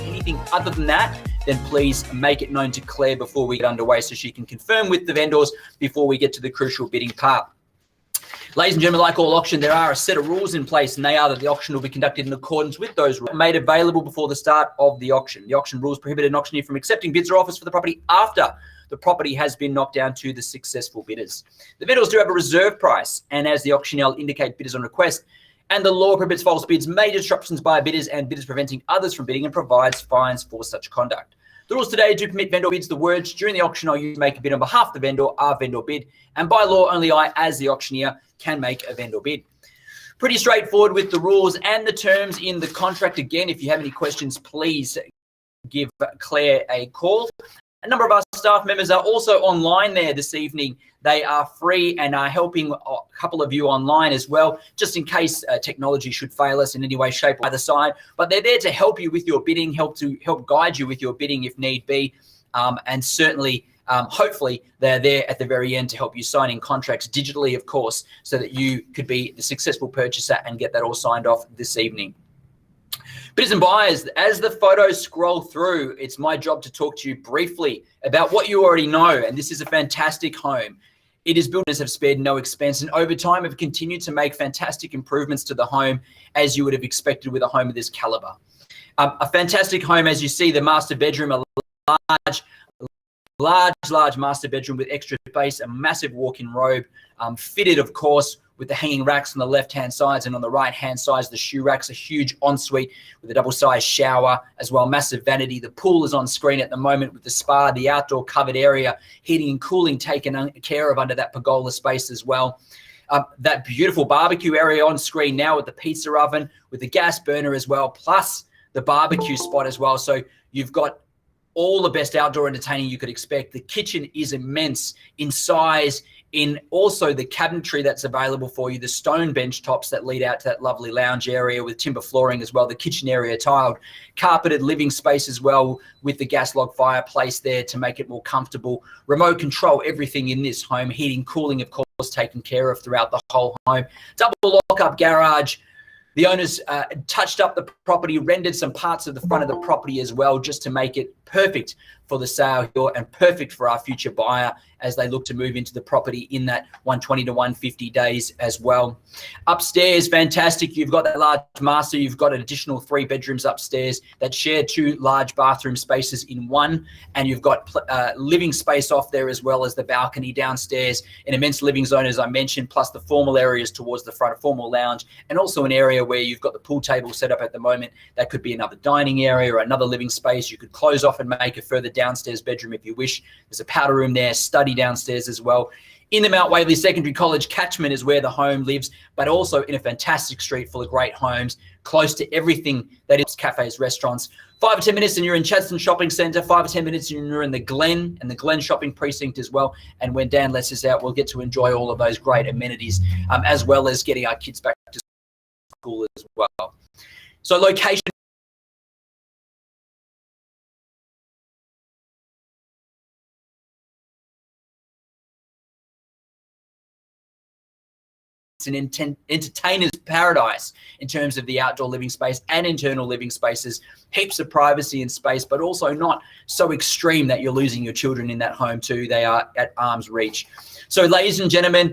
Anything other than that, then please make it known to Claire before we get underway so she can confirm with the vendors before we get to the crucial bidding part. Ladies and gentlemen, like all auction, there are a set of rules in place, and they are that the auction will be conducted in accordance with those rules made available before the start of the auction. The auction rules prohibit an auctioneer from accepting bids or offers for the property after the property has been knocked down to the successful bidders. The vendors do have a reserve price, and as the auctioneer will indicate bidders on request, and the law prohibits false bids, major disruptions by bidders, and bidders preventing others from bidding, and provides fines for such conduct. The rules today do permit vendor bids. The words during the auction I use make a bid on behalf of the vendor are vendor bid, and by law only I, as the auctioneer, can make a vendor bid. Pretty straightforward with the rules and the terms in the contract. Again, if you have any questions, please give Claire a call. A number of our staff members are also online there this evening. They are free and are helping a couple of you online as well, just in case technology should fail us in any way, shape, or either side. But they're there to help you with your bidding, help guide you with your bidding if need be, and certainly, hopefully, they're there at the very end to help you sign in contracts digitally, of course, so that you could be the successful purchaser and get that all signed off this evening. Bidders and buyers, as the photos scroll through, it's my job to talk to you briefly about what you already know. And this is a fantastic home. It is builders have spared no expense, and over time have continued to make fantastic improvements to the home, as you would have expected with a home of this caliber. A fantastic home, as you see, the master bedroom, a large master bedroom with extra space, a massive walk-in robe, fitted, of course, with the hanging racks on the left-hand sides, and on the right-hand side, the shoe racks, a huge ensuite with a double-sized shower as well, massive vanity. The pool is on screen at the moment with the spa, the outdoor covered area, heating and cooling taken care of under that pergola space as well. That beautiful barbecue area on screen now with the pizza oven, with the gas burner as well, plus the barbecue spot as well. So you've got all the best outdoor entertaining you could expect. The kitchen is immense in size, in also the cabinetry that's available for you, the stone bench tops that lead out to that lovely lounge area with timber flooring as well, the kitchen area tiled, carpeted living space as well with the gas log fireplace there to make it more comfortable. Remote control, everything in this home, heating, cooling, of course, taken care of throughout the whole home. Double lock-up garage. The owners touched up the property, rendered some parts of the front of the property as well, just to make it perfect for the sale here and perfect for our future buyer as they look to move into the property in that 120 to 150 days as well. Upstairs, fantastic. You've got that large master. You've got an additional 3 bedrooms upstairs that share 2 large bathroom spaces in one. And you've got living space off there as well as the balcony downstairs, an immense living zone, as I mentioned, plus the formal areas towards the front, a formal lounge, and also an area where you've got the pool table set up at the moment. That could be another dining area or another living space. You could close off and make a further downstairs bedroom if you wish. There's a powder room there, study downstairs as well. In the Mount Waverley Secondary College catchment is where the home lives, but also in a fantastic street full of great homes, close to everything that is cafes, restaurants. 5 or 10 minutes and you're in Chadstone Shopping Centre, 5 or 10 minutes and you're in the Glen and the Glen Shopping Precinct as well. And when Dan lets us out, we'll get to enjoy all of those great amenities, as well as getting our kids back to school as well. So location. It's an entertainer's paradise in terms of the outdoor living space and internal living spaces, heaps of privacy and space, but also not so extreme that you're losing your children in that home too. They are at arm's reach. So ladies and gentlemen,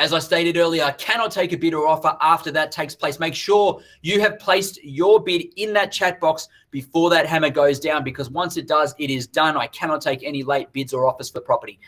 As I stated earlier, I cannot take a bid or offer after that takes place. Make sure you have placed your bid in that chat box before that hammer goes down, because once it does, it is done. I cannot take any late bids or offers for the property.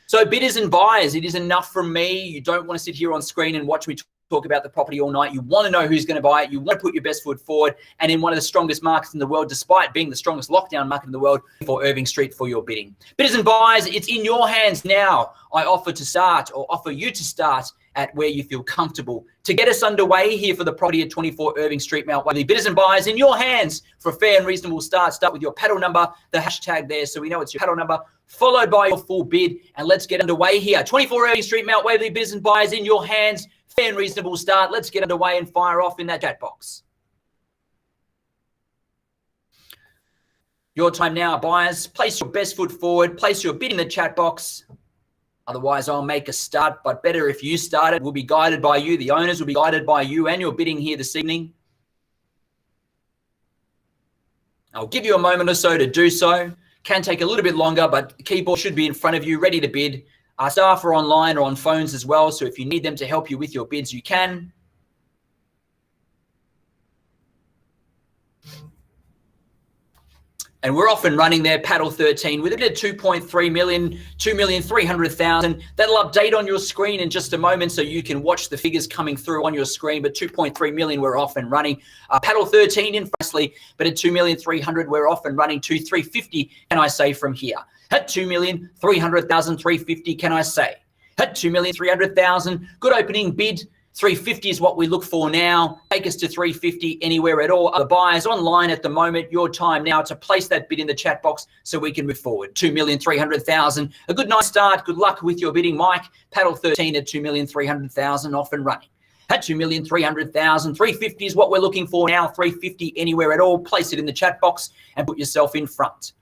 So bidders and buyers, it is enough from me. You don't want to sit here on screen and watch me talk about the property all night. You want to know who's going to buy it. You want to put your best foot forward. And in one of the strongest markets in the world, despite being the strongest lockdown market in the world, for Irving Street for your bidding. Bidders and buyers, it's in your hands now. I offer to start, or offer you to start, at where you feel comfortable to get us underway here for the property at 24 Irving Street, Mount Waverley. Bidders and buyers, in your hands for a fair and reasonable start. Start with your paddle number, the hashtag there, so we know it's your paddle number, followed by your full bid, and let's get underway here. 24 Irving Street, Mount Waverley. Bidders and buyers, in your hands, fair and reasonable start. Let's get underway and fire off in that chat box. Your time now, buyers. Place your best foot forward. Place your bid in the chat box. Otherwise, I'll make a start, but better if you start it. We'll be guided by you. The owners will be guided by you and your bidding here this evening. I'll give you a moment or so to do so. Can take a little bit longer, but the keyboard should be in front of you, ready to bid. Our staff are online or on phones as well, so if you need them to help you with your bids, you can. And we're off and running there, paddle 13, with a bid of 2.3 million, 2,300,000. That'll update on your screen in just a moment so you can watch the figures coming through on your screen. But 2.3 million, we're off and running. Paddle 13 in firstly, but at 2,300,000, we're off and running to 350, can I say, from here. At 2,300,000, 350, can I say. At 2,300,000, good opening bid. 350 is what we look for now. Take us to 350 anywhere at all. The buyers online at the moment, your time now to place that bid in the chat box so we can move forward. 2,300,000. A good nice start. Good luck with your bidding, Mike. Paddle 13 at 2,300,000, off and running. At 2,300,000, 350 is what we're looking for now. 350 anywhere at all. Place it in the chat box and put yourself in front.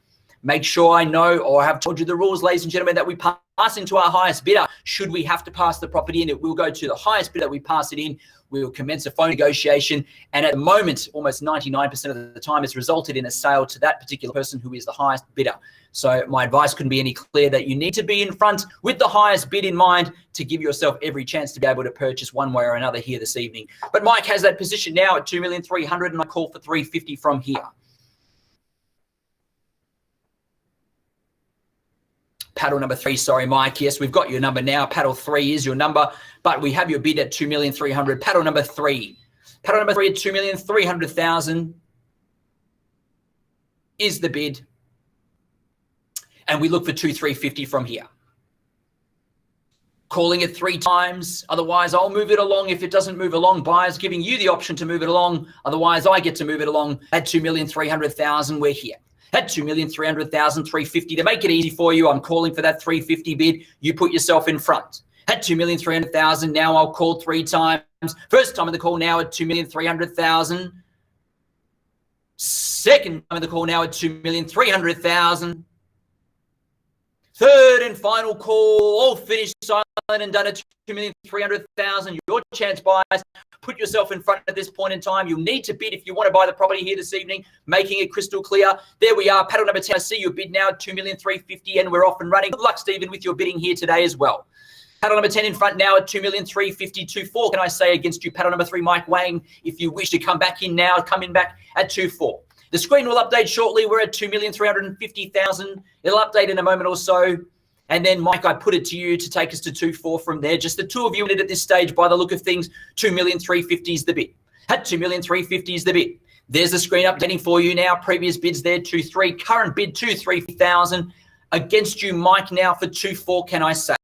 Make sure I know, or I have told you the rules, ladies and gentlemen, that we pass into our highest bidder. Should we have to pass the property in, it will go to the highest bidder that we pass it in. We will commence a phone negotiation. And at the moment, almost 99% of the time, it's resulted in a sale to that particular person who is the highest bidder. So my advice couldn't be any clearer that you need to be in front with the highest bid in mind to give yourself every chance to be able to purchase one way or another here this evening. But Mike has that position now at 2,300,000, and I call for 350 from here. Paddle number 3, sorry, Mike. Yes, we've got your number now. Paddle 3 is your number, but we have your bid at 2,300,000. Paddle number 3. Paddle number 3 at 2,300,000 is the bid. And we look for 2,350 from here. Calling it 3 times. Otherwise, I'll move it along. If it doesn't move along, buyers giving you the option to move it along. Otherwise, I get to move it along at 2,300,000. We're here. At 2,300,000, 350. To make it easy for you, I'm calling for that 350 bid. You put yourself in front. At 2,300,000, now I'll call 3 times. First time of the call now at 2,300,000. Second time of the call now at 2,300,000. Third and final call, all finished, silent and done at 2,300,000. Your chance, buyers. Put yourself in front at this point in time. You'll need to bid if you want to buy the property here this evening, making it crystal clear. There we are, paddle number 10. I see your bid now at 2,350,000, and we're off and running. Good luck, Stephen, with your bidding here today as well. Paddle number 10 in front now at 2,350,000, 2.4. Can I say against you, paddle number 3, Mike Wang, if you wish to come back in now, come in back at 2.4. The screen will update shortly. We're at 2,350,000. It'll update in a moment or so. And then, Mike, I put it to you to take us to 2.4 from there. Just the two of you in it at this stage, by the look of things. 2,350,000 is the bid. At 2,350,000 is the bid. There's the screen updating for you now. Previous bids there, 2.3. Current bid, 2,350,000. Against you, Mike, now for 2.4, can I say?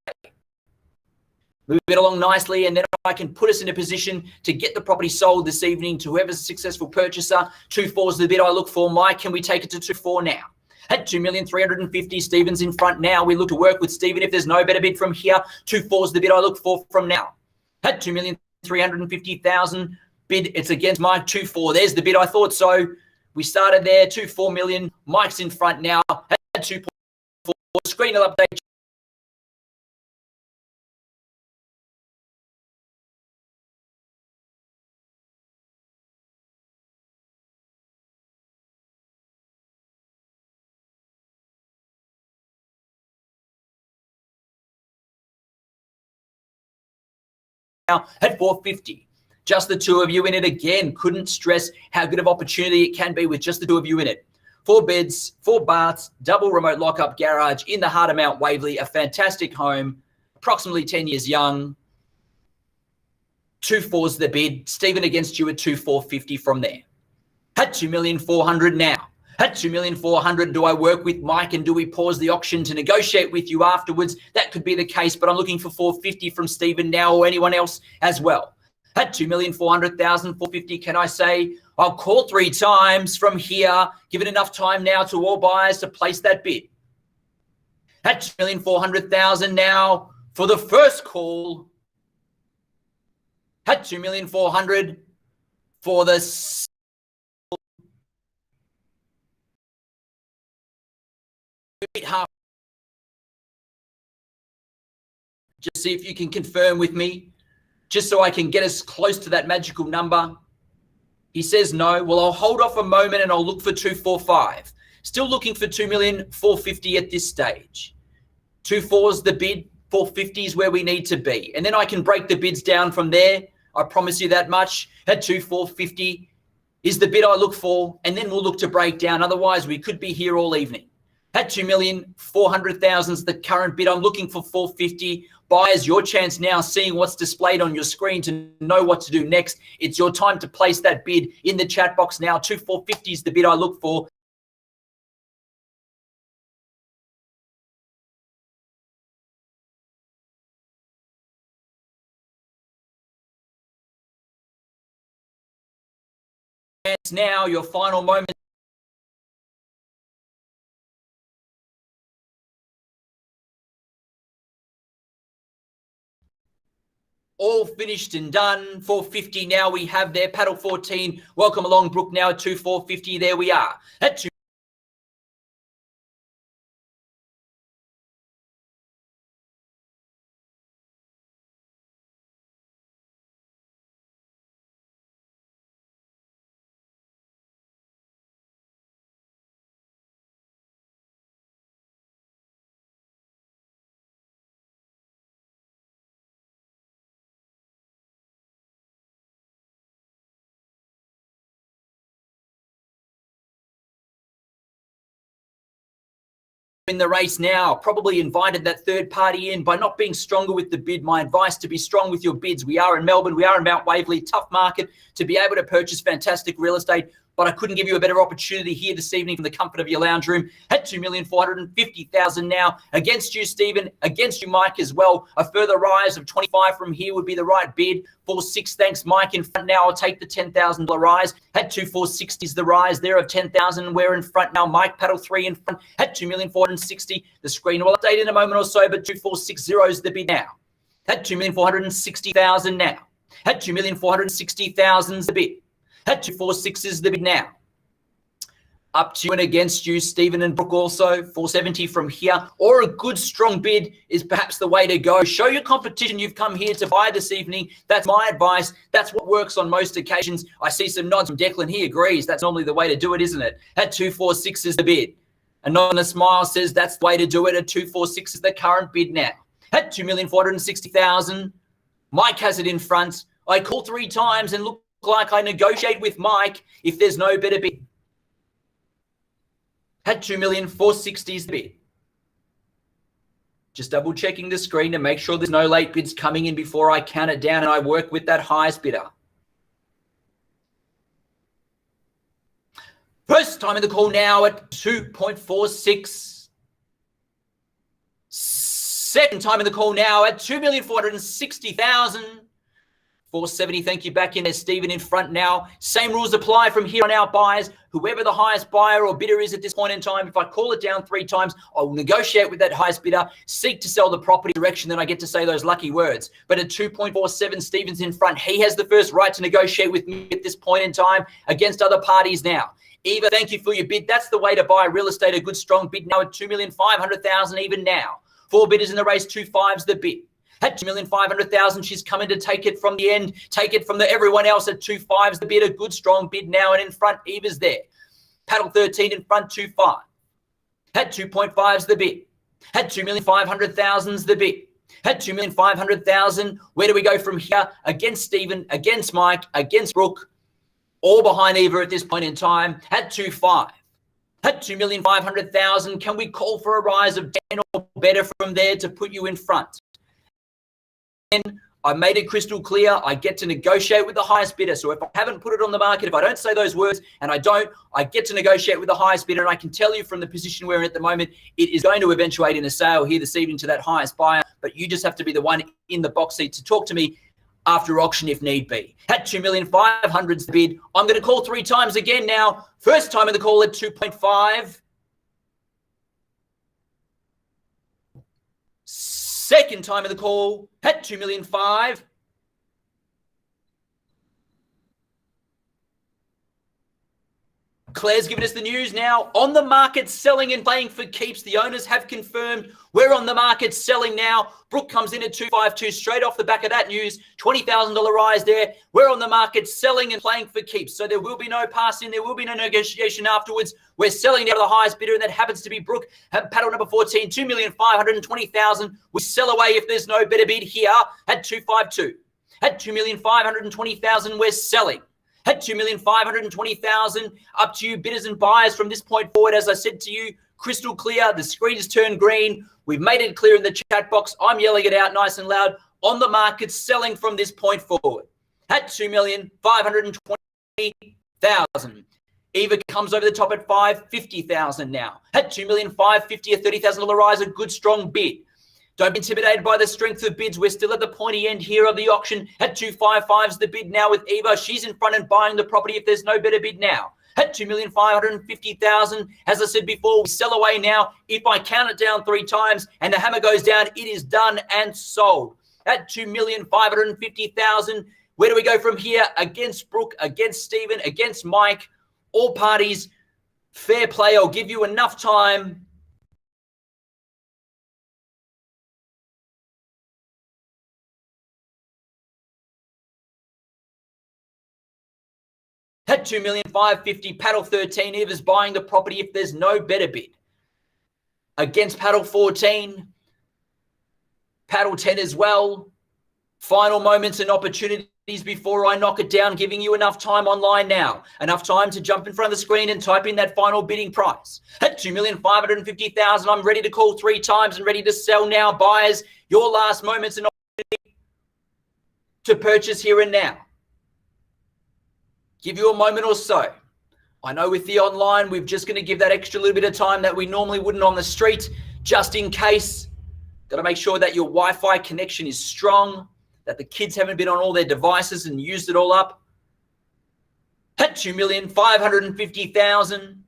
Move it along nicely, and then I can put us in a position to get the property sold this evening to whoever's a successful purchaser. 2.4 is the bid I look for. Mike, can we take it to 2.4 now? At 2,350,000, Stephen's in front now. We look to work with Stephen. If there's no better bid from here, 2.4 is the bid I look for from now. At 2,350,000 bid, it's against Mike. 2.4. There's the bid. I thought so. We started there. 2.4 million. Mike's in front now. At 2.4. Screen will update. now at 450. Just the two of you in it again. Couldn't stress how good of opportunity it can be with just the two of you in it. 4 beds, 4 baths, double remote lockup garage in the heart of Mount Waverley. A fantastic home, approximately 10 years young. 2.4's the bid. Stephen against you at 2.450 from there. At 2,400,000 now. At 2,400,000, do I work with Mike and do we pause the auction to negotiate with you afterwards? That could be the case, but I'm looking for 450 from Stephen now or anyone else as well. At 2,400,000, 450, can I say, I'll call 3 times from here, given enough time now to all buyers to place that bid. At 2,400,000 now for the first call. At 2,400,000 for the half. Just see if you can confirm with me, just so I can get us close to that magical number. He says no. Well, I'll hold off a moment and I'll look for 245. Still looking for 2,450,000 at this stage. 2.4's the bid, 450 is where we need to be. And then I can break the bids down from there. I promise you that much. At 2,450 is the bid I look for, and then we'll look to break down. Otherwise, we could be here all evening. At 2,400,000 is the current bid. I'm looking for 450. Buyers, your chance now, seeing what's displayed on your screen to know what to do next. It's your time to place that bid in the chat box now. 2,450 is the bid I look for. Now, your final moment. All finished and done. 450 now we have there. Paddle 14. Welcome along, Brooke, now at 2,450. There we are. At 2. In the race now, probably invited that third party in by not being stronger with the bid. My advice to be strong with your bids. We are in Melbourne, we are in Mount Waverley, tough market to be able to purchase fantastic real estate, but I couldn't give you a better opportunity here this evening from the comfort of your lounge room. At 2,450,000 now. Against you, Stephen. Against you, Mike, as well. A further rise of 25 from here would be the right bid. 4.6, thanks, Mike. In front now, I'll take the $10,000 rise. At 2,460 is the rise there of 10,000. We're in front now. Mike, paddle 3 in front. At 2,460. The screen will update in a moment or so, but 2,460 is the bid now. At 2,460,000 now. At 2,460,000 is the bid. At 246 is the bid now. Up to you and against you, Stephen and Brooke also. 470 from here. Or a good strong bid is perhaps the way to go. Show your competition you've come here to buy this evening. That's my advice. That's what works on most occasions. I see some nods from Declan. He agrees. That's normally the way to do it, isn't it? At 246 is the bid. A nod and a smile says that's the way to do it. At 246 is the current bid now. At 2,460,000, Mike has it in front. I call 3 times and look like I negotiate with Mike if there's no better bid. At 2,460 is the bid. Just double checking the screen to make sure there's no late bids coming in before I count it down and I work with that highest bidder. First time in the call now at 2.46. Second time in the call now at 2,460,000. 470, thank you. Back in there, Stephen in front now. Same rules apply from here on out, buyers. Whoever the highest buyer or bidder is at this point in time, if I call it down 3 times, I will negotiate with that highest bidder, seek to sell the property direction, then I get to say those lucky words. But at 2.47, Stephen's in front. He has the first right to negotiate with me at this point in time against other parties now. Eva, thank you for your bid. That's the way to buy real estate, a good strong bid now at 2,500,000 even now. 4 bidders in the race, 2.5's the bid. At 2,500,000, she's coming to take it from the end, take it from the everyone else at 2.5's the bid, a good strong bid now, and in front, Eva's there. Paddle 13 in front, 2.5. At 2.5's the bid. At 2,500,000's the bid. At 2,500,000. Where do we go from here? Against Stephen, against Mike, against Brooke, all behind Eva at this point in time. At 2.5. At 2,500,000. Can we call for a rise of 10 or better from there to put you in front? And I made it crystal clear. I get to negotiate with the highest bidder. So if I haven't put it on the market, if I don't say those words and I get to negotiate with the highest bidder. And I can tell you from the position we're in at the moment, it is going to eventuate in a sale here this evening to that highest buyer. But you just have to be the one in the box seat to talk to me after auction if need be. At 2,500,000's the bid. I'm going to call 3 times again now. First time in the call at 2.5. Second time of the call at 2,500,000. Claire's given us the news now. On the market, selling and playing for keeps. The owners have confirmed we're on the market selling now. Brooke comes in at 252 straight off the back of that news. $20,000 rise there. We're on the market selling and playing for keeps. So there will be no pass-in. There will be no negotiation afterwards. We're selling down to the highest bidder, and that happens to be Brooke. Paddle number 14, 2,520,000. We sell away if there's no better bid here at 252. At 2,520,000, we're selling. At 2,520,000, up to you bidders and buyers from this point forward. As I said to you, crystal clear. The screen has turned green. We've made it clear in the chat box. I'm yelling it out nice and loud. On the market, selling from this point forward. At 2,520,000. Eva comes over the top at 550,000 now. At 2,550,000, a $30,000 rise, a good strong bid. Don't be intimidated by the strength of bids. We're still at the pointy end here of the auction. At 255's the bid now with Eva. She's in front and buying the property if there's no better bid now. At 2,550,000, as I said before, we sell away now. If I count it down 3 times and the hammer goes down, it is done and sold. At 2,550,000, where do we go from here? Against Brooke, against Stephen, against Mike. All parties, fair play. I'll give you enough time. At 2,550,000, paddle 13, Eva's buying the property if there's no better bid. Against paddle 14, paddle 10 as well. Final moments and opportunities before I knock it down, giving you enough time online now. Enough time to jump in front of the screen and type in that final bidding price. At 2,550,000, I'm ready to call 3 times and ready to sell now. Buyers, your last moments and opportunity to purchase here and now. Give you a moment or so. I know with the online, we're just going to give that extra little bit of time that we normally wouldn't on the street, just in case. Got to make sure that your Wi-Fi connection is strong, that the kids haven't been on all their devices and used it all up. At 2,550,000.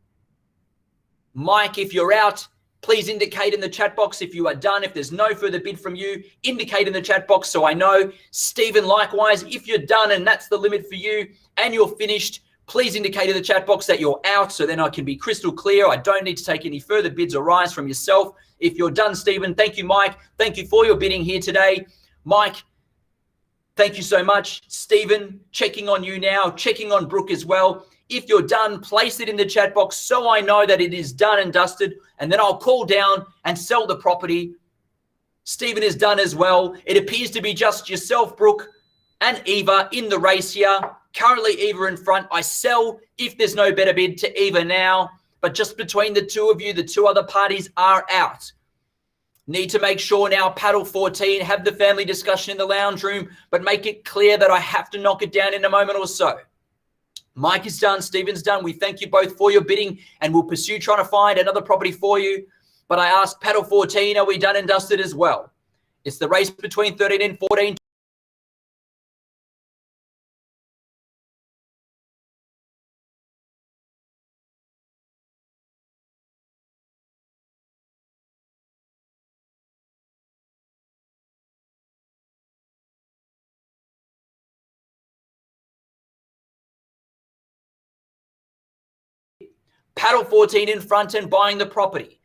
Mike, if you're out, please indicate in the chat box if you are done. If there's no further bid from you, indicate in the chat box so I know. Stephen, likewise, if you're done and that's the limit for you and you're finished, please indicate in the chat box that you're out so then I can be crystal clear. I don't need to take any further bids or rise from yourself. If you're done, Stephen, thank you, Mike. Thank you for your bidding here today. Mike, thank you so much. Stephen, checking on you now, checking on Brooke as well. If you're done, place it in the chat box so I know that it is done and dusted, and then I'll call down and sell the property. Stephen is done as well. It appears to be just yourself, Brooke, and Eva in the race here. Currently, Eva in front. I sell if there's no better bid to Eva now, but just between the two of you, the 2 other parties are out. Need to make sure now, paddle 14, have the family discussion in the lounge room, but make it clear that I have to knock it down in a moment or so. Mike is done. Stephen's done. We thank you both for your bidding and we'll pursue trying to find another property for you. But I ask paddle 14, are we done and dusted as well? It's the race between 13 and 14. Paddle 14 in front and buying the property.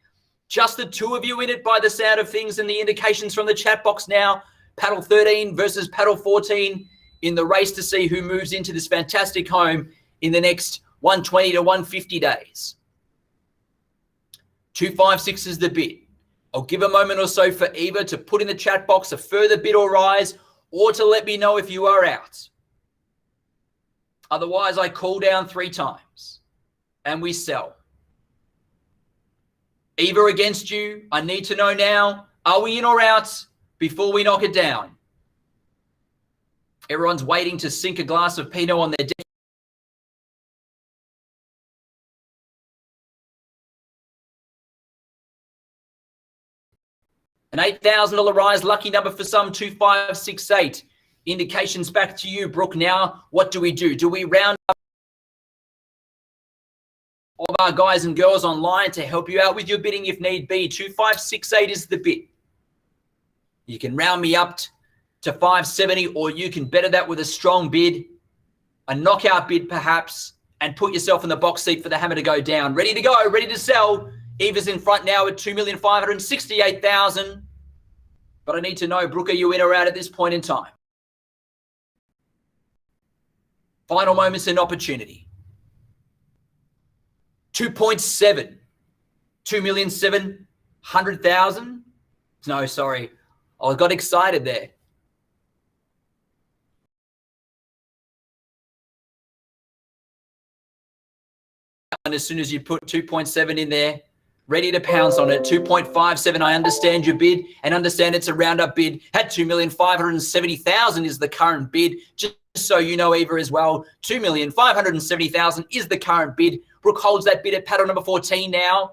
Just the 2 of you in it by the sound of things and the indications from the chat box now. Paddle 13 versus paddle 14 in the race to see who moves into this fantastic home in the next 120 to 150 days. 256 is the bid. I'll give a moment or so for Eva to put in the chat box a further bid or rise, or to let me know if you are out. Otherwise, I call down 3 times and we sell. Eva against you. I need to know now, are we in or out before we knock it down? Everyone's waiting to sink a glass of Pinot on their deck. An $8,000 rise, lucky number for some, 2568. Indications back to you, Brooke. Now, what do we do? Do we round up all of our guys and girls online to help you out with your bidding if need be? 2568 is the bid. You can round me up to 570, or you can better that with a strong bid, a knockout bid perhaps, and put yourself in the box seat for the hammer to go down. Ready to go, ready to sell. Eva's in front now at 2,568,000. But I need to know, Brooke, are you in or out at this point in time? Final moments and opportunity. 2.7. 2,700,000. No, sorry. I got excited there. And as soon as you put 2.7 in there, ready to pounce on it. 2.57. I understand your bid and understand it's a roundup bid. At 2,570,000 is the current bid. Just so you know, Eva, as well, 2,570,000 is the current bid. Brooke holds that bid at paddle number 14 now.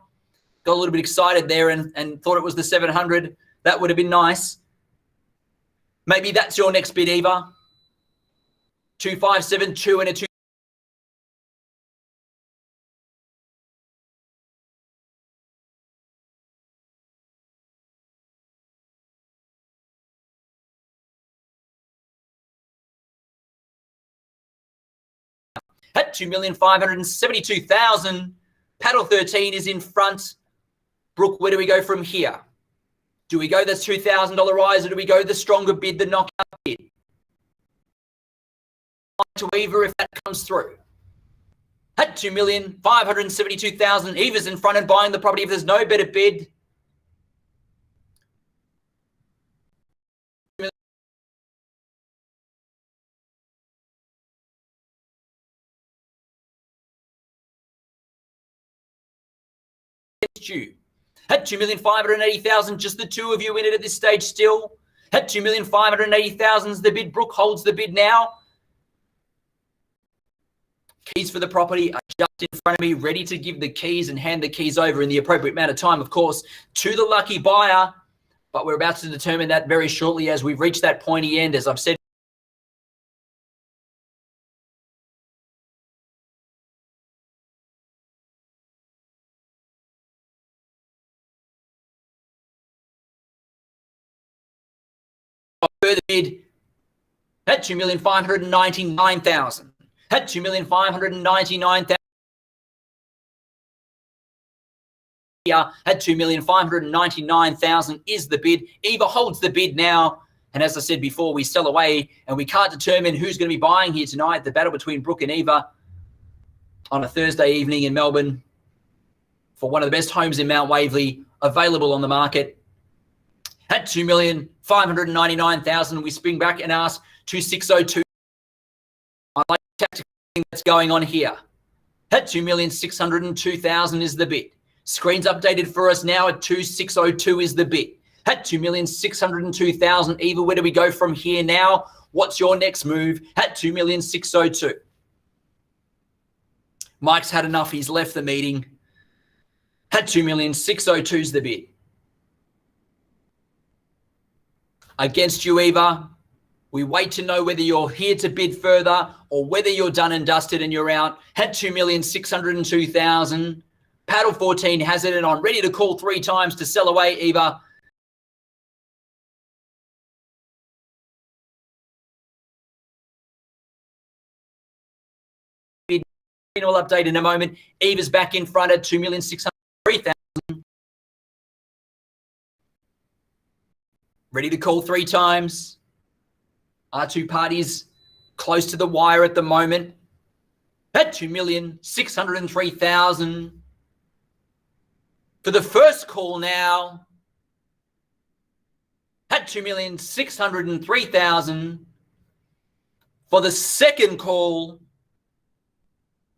Got a little bit excited there and thought it was the 700. That would have been nice. Maybe that's your next bid, Eva. 2,572 and a 2. At 2,572,000, paddle 13 is in front. Brooke, where do we go from here? Do we go the $2,000 rise, or do we go the stronger bid, the knockout bid? To Eva if that comes through. At 2,572,000, Eva's in front and buying the property if there's no better bid. You. At 2,580,000, just the two of you in it at this stage still. At 2,580,000 is the bid. Brooke holds the bid now. Keys for the property are just in front of me, ready to give the keys and hand the keys over in the appropriate amount of time, of course, to the lucky buyer. But we're about to determine that very shortly as we've reached that pointy end, as I've said. Further bid at 2,599,000. At 2,599,000. At 2,599,000 is the bid. Eva holds the bid now. And as I said before, we sell away and we can't determine who's going to be buying here tonight. The battle between Brooke and Eva on a Thursday evening in Melbourne for one of the best homes in Mount Waverley available on the market. At 2,599,000, we spring back and ask 2,602. I like the tactical thing that's going on here. At 2,602,000 is the bid. Screen's updated for us now at 2,602 is the bid. At 2,602,000, Eva, where do we go from here now? What's your next move? At 2,602. Mike's had enough. He's left the meeting. At 2,602 is the bid. Against you, Eva, we wait to know whether you're here to bid further or whether you're done and dusted and you're out. At 2,602,000. Paddle 14 has it and I'm ready to call 3 times to sell away, Eva. Will update in a moment. Eva's back in front at 2,603,000. Ready to call 3 times. Our 2 parties close to the wire at the moment. At 2,603,000. For the first call now, at 2,603,000. For the second call,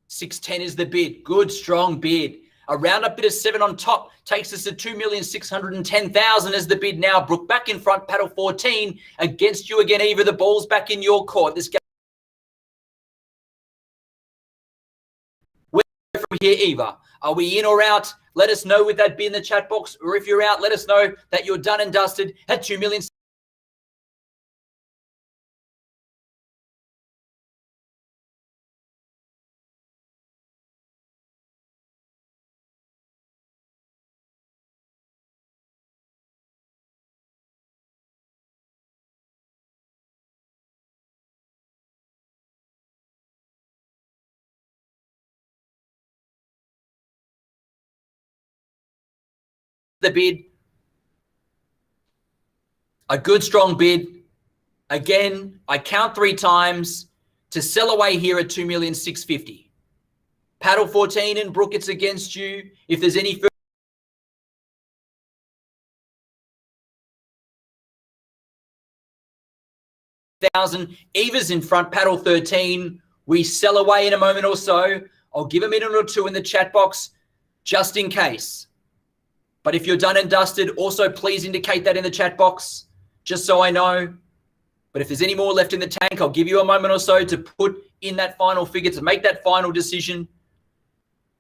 610 is the bid. Good, strong bid. A round-up bid of 7 on top takes us to 2,610,000 as the bid now. Brooke back in front, paddle 14 against you again, Eva. The ball's back in your court. This game from here, Eva. Are we in or out? Let us know with that bid in the chat box. Or if you're out, let us know that you're done and dusted at 2 million. The bid. A good, strong bid. Again, I count 3 times to sell away here at 2,650,000. Paddle 14 and Brooke, it's against you. If there's any further thousand, Eva's in front, paddle 13. We sell away in a moment or so. I'll give a minute or two in the chat box just in case. But if you're done and dusted, also please indicate that in the chat box, just so I know. But if there's any more left in the tank, I'll give you a moment or so to put in that final figure, to make that final decision.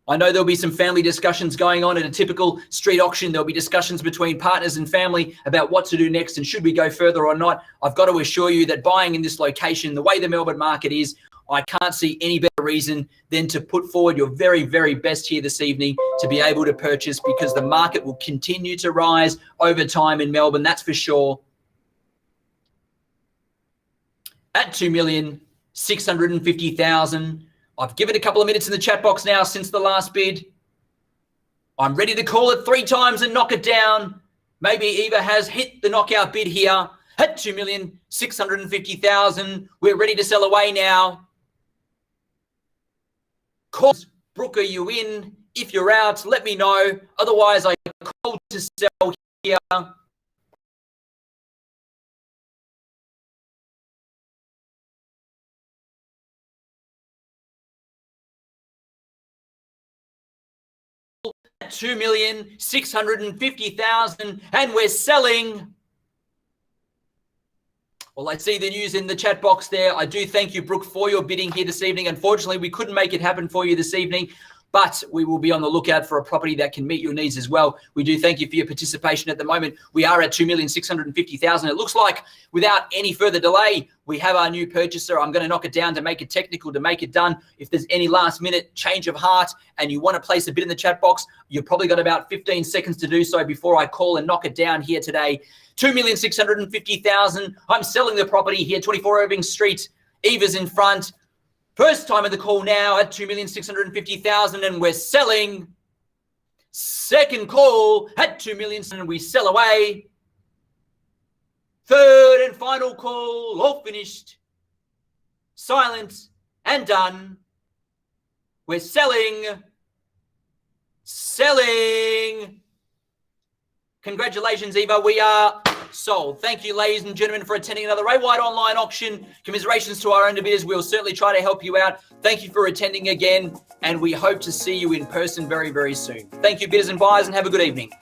I know there'll be some family discussions going on at a typical street auction. There'll be discussions between partners and family about what to do next and should we go further or not. I've got to assure you that buying in this location, the way the Melbourne market is, I can't see any better reason than to put forward your very, very best here this evening to be able to purchase, because the market will continue to rise over time in Melbourne, that's for sure. At 2,650,000. I've given a couple of minutes in the chat box now since the last bid. I'm ready to call it 3 times and knock it down. Maybe Eva has hit the knockout bid here at 2,650,000. We're ready to sell away now. Calls, Brooke, are you in? If you're out, let me know. Otherwise, I call to sell here. At 2,650,000, and we're selling. Well, I see the news in the chat box there. I do thank you, Brooke, for your bidding here this evening. Unfortunately, we couldn't make it happen for you this evening, but we will be on the lookout for a property that can meet your needs as well. We do thank you for your participation at the moment. We are at 2,650,000. It looks like without any further delay, we have our new purchaser. I'm going to knock it down to make it technical, to make it done. If there's any last minute change of heart and you want to place a bid in the chat box, you've probably got about 15 seconds to do so before I call and knock it down here today. 2,650,000. I'm selling the property here, 24 Irving Street. Eva's in front. First time of the call now at 2,650,000, and we're selling. Second call at 2 million, and we sell away. Third and final call, all finished. Silent and done. We're selling. Selling. Congratulations, Eva. We are sold. Thank you, ladies and gentlemen, for attending another Ray White online auction. Commiserations to our own bidders. We'll certainly try to help you out. Thank you for attending again, and we hope to see you in person very, very soon. Thank you, bidders and buyers, and have a good evening.